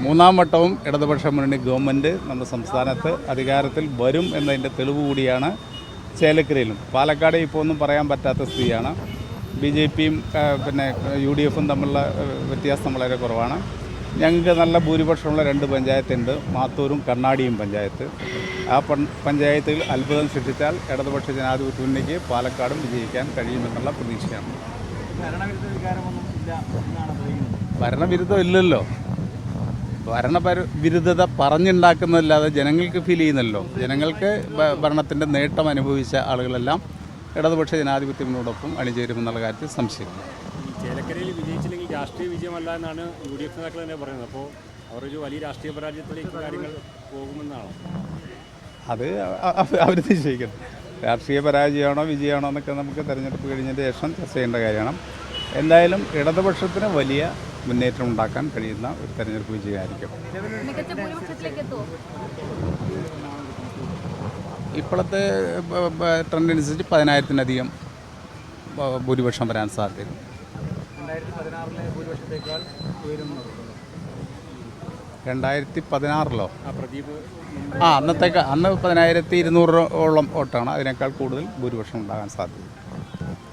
മൂന്നാം വട്ടവും ഇടതുപക്ഷ മുന്നണി ഗവൺമെൻറ് നമ്മുടെ സംസ്ഥാനത്ത് അധികാരത്തിൽ വരും എന്നതിൻ്റെ തെളിവ് കൂടിയാണ് ചേലക്കരയിലും. പാലക്കാട് ഇപ്പോൾ ഒന്നും പറയാൻ പറ്റാത്ത സ്ഥിതിയാണ്. BJPയും പിന്നെ UDFും തമ്മിലുള്ള വ്യത്യാസം വളരെ കുറവാണ്. ഞങ്ങൾക്ക് നല്ല ഭൂരിപക്ഷമുള്ള 2 പഞ്ചായത്തുണ്ട്, മാത്തൂരും കണ്ണാടിയും പഞ്ചായത്ത്. ആ പഞ്ചായത്തിൽ അത്ഭുതം സൃഷ്ടിച്ചാൽ ഇടതുപക്ഷ ജനാധിപത്യ മുന്നണിക്ക് പാലക്കാടും വിജയിക്കാൻ കഴിയുമെന്നുള്ള പ്രതീക്ഷയാണ്. ഭരണവിരുദ്ധം ഇല്ലല്ലോ. ഭരണവിരുദ്ധത പറഞ്ഞുണ്ടാക്കുന്നതല്ലാതെ ജനങ്ങൾക്ക് ഫീൽ ചെയ്യുന്നല്ലോ. ജനങ്ങൾക്ക് ഭരണത്തിൻ്റെ നേട്ടം അനുഭവിച്ച ആളുകളെല്ലാം ഇടതുപക്ഷ ജനാധിപത്യത്തിനോടൊപ്പം അണിചേരുമെന്നുള്ള കാര്യത്തിൽ സംശയമില്ല. ചേലക്കരയിൽ വിജയിച്ചില്ലെങ്കിൽ രാഷ്ട്രീയ വിജയമല്ല എന്നാണ് UDF നേതാക്കൾ തന്നെ പറയുന്നത്. അപ്പോൾ അവരൊരു വലിയ രാഷ്ട്രീയ പരാജയത്തിലേക്ക് കാര്യങ്ങൾ പോകുമെന്നാണോ? അത് അവർ നിശ്ചയിക്കണം. രാഷ്ട്രീയ പരാജയമാണോ വിജയമാണോ എന്നൊക്കെ നമുക്ക് തെരഞ്ഞെടുപ്പ് കഴിഞ്ഞതിന് ശേഷം ചർച്ച ചെയ്യേണ്ട കാര്യമാണ്. എന്തായാലും ഇടതുപക്ഷത്തിന് വലിയ മുന്നേറ്റം ഉണ്ടാക്കാൻ കഴിയുന്ന ഒരു തെരഞ്ഞെടുപ്പ് വിജയമായിരിക്കും. ഇപ്പോഴത്തെ ട്രെൻഡ് അനുസരിച്ച് 10,000-ലധികം ഭൂരിപക്ഷം വരാൻ സാധ്യത. 2016-ലോ അന്ന് 10,200-ഓളം വോട്ടാണ്. അതിനേക്കാൾ കൂടുതൽ ഭൂരിപക്ഷം ഉണ്ടാകാൻ സാധ്യത.